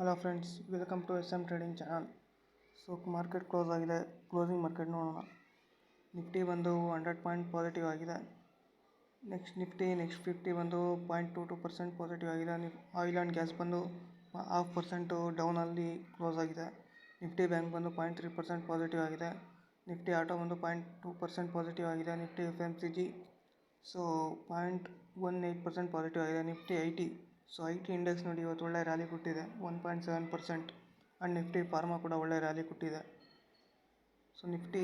Hello friends, welcome to SM trading channel. So market close ಆಗಿದೆ. Closing market ನೋಡೋಣ. Nifty ಬಂದು 100 point positive ಆಗಿದೆ. Next 50 ಬಂದು 0.22% positive ಆಗಿದೆ. ಆಯಿಲ್ ಆ್ಯಂಡ್ ಗ್ಯಾಸ್ ಬಂದು 0.5% ಡೌನಲ್ಲಿ ಕ್ಲೋಸ್ ಆಗಿದೆ. ನಿಫ್ಟಿ ಬ್ಯಾಂಕ್ ಬಂದು 0.3% ಪಾಸಿಟಿವ್ ಆಗಿದೆ. ನಿಫ್ಟಿ ಆಟೋ ಬಂದು 0.2% ಪಾಸಿಟಿವ್ ಆಗಿದೆ. ನಿಫ್ಟಿ FMCG 0.18% ಪಾಸಿಟಿವ್ ಆಗಿದೆ. ನಿಫ್ಟಿ IT IT ಇಂಡೆಕ್ಸ್ ನೋಡಿ ಇವತ್ತು ಒಳ್ಳೆ ರ್ಯಾಲಿ ಕೊಟ್ಟಿದೆ 1.7%. ಆ್ಯಂಡ್ ನಿಫ್ಟಿ ಫಾರ್ಮಾ ಕೂಡ ಒಳ್ಳೆ ರ್ಯಾಲಿ ಕೊಟ್ಟಿದೆ. ಸೊ ನಿಫ್ಟಿ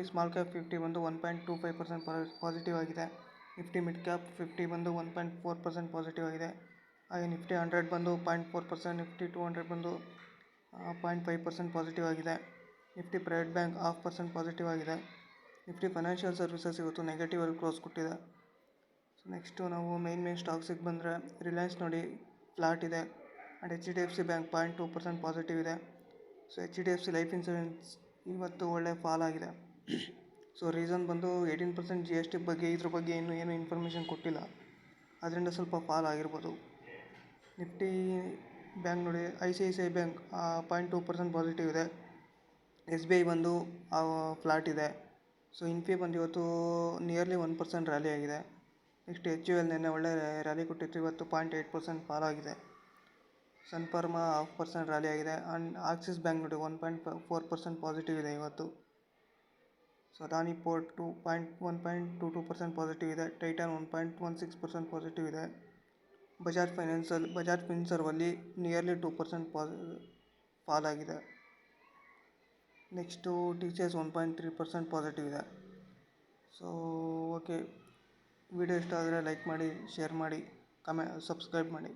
ಸ್ಮಾಲ್ ಕ್ಯಾಪ್ 50 ಬಂದು 1.25% ಪಾಸಿಟಿವ್ ಆಗಿದೆ. ನಿಫ್ಟಿ ಮಿಡ್ ಕ್ಯಾಪ್ 50 ಬಂದು 1.4% ಪಾಸಿಟಿವ್ ಆಗಿದೆ. ಹಾಗೆ ನಿಫ್ಟಿ 100 ಬಂದು 0.4%, ನಿಫ್ಟಿ 200 ಬಂದು 0.5% ಪಾಸಿಟಿವ್ ಆಗಿದೆ. ನಿಫ್ಟಿ ಪ್ರೈವೇಟ್ ಬ್ಯಾಂಕ್ 0.5% ಪಾಸಿಟಿವ್ ಆಗಿದೆ. ನಿಫ್ಟಿ ಫೈನಾನ್ಷಿಯಲ್ ಸರ್ವಿಸಸ್ ಇವತ್ತು ನೆಗೆಟಿವ್ ಅಲ್ಲಿ ಕ್ಲೋಸ್ ಕೊಟ್ಟಿದೆ. ಸೊ ನೆಕ್ಸ್ಟು ನಾವು ಮೇನ್ ಸ್ಟಾಕ್ಸಿಗೆ ಬಂದರೆ ರಿಲಯನ್ಸ್ ನೋಡಿ ಫ್ಲಾಟ್ ಇದೆ. ಆ್ಯಂಡ್ HDFC ಬ್ಯಾಂಕ್ 0.2% ಪಾಸಿಟಿವ್ ಇದೆ. ಸೊ HDFC ಲೈಫ್ ಇನ್ಶೂರೆನ್ಸ್ ಇವತ್ತು ಒಳ್ಳೆ ಫಾಲ್ ಆಗಿದೆ. ಸೊ ರೀಸನ್ ಬಂದು 18% GST ಬಗ್ಗೆ ಇದ್ರ ಬಗ್ಗೆ ಇನ್ನೂ ಏನು ಇನ್ಫಾರ್ಮೇಷನ್ ಕೊಟ್ಟಿಲ್ಲ, ಅದರಿಂದ ಸ್ವಲ್ಪ ಫಾಲ್ ಆಗಿರ್ಬೋದು. ನಿಫ್ಟಿ ಬ್ಯಾಂಕ್ ನೋಡಿ ICICI ಬ್ಯಾಂಕ್ 0.2% ಪಾಸಿಟಿವ್ ಇದೆ. SBI ಬಂದು ಫ್ಲಾಟ್ ಇದೆ. ಸೊ ಇನ್ಫಿ ಬಂದು ಇವತ್ತು ನಿಯರ್ಲಿ 1% ರ್ಯಾಲಿ ಆಗಿದೆ. ನೆಕ್ಸ್ಟ್ HUL ನೆನ್ನೆ ಒಳ್ಳೆ ರ್ಯಾಲಿ ಕೊಟ್ಟಿತ್ತು, ಇವತ್ತು 0.8% ಫಾಲ್ ಆಗಿದೆ. ಸನ್ ಫಾರ್ಮಾ 0.5% ರ್ಯಾಲಿ ಆಗಿದೆ. ಆ್ಯಂಡ್ ಆಕ್ಸಿಸ್ ಬ್ಯಾಂಕ್ ನೋಡಿ 1.4% ಪಾಸಿಟಿವ್ ಇದೆ ಇವತ್ತು. ಸೊ ಅದಾನಿ ಪೋರ್ಟ್ 1.22% ಪಾಸಿಟಿವ್ ಇದೆ. ಟೈಟಾನ್ 1.16% ಪಾಸಿಟಿವ್ ಇದೆ. ಬಜಾಜ್ ಫಿನ್ಸರ್ವಲ್ಲಿ ನಿಯರ್ಲಿ 2% ಫಾಲ್ ಆಗಿದೆ. ನೆಕ್ಸ್ಟು TCS 1.3% ಪಾಸಿಟಿವ್ ಇದೆ. ಸೊ ಓಕೆ, ವಿಡಿಯೋ ಇಷ್ಟ ಆದರೆ ಲೈಕ್ ಮಾಡಿ, ಶೇರ್ ಮಾಡಿ, ಸಬ್ಸ್ಕ್ರೈಬ್ ಮಾಡಿ.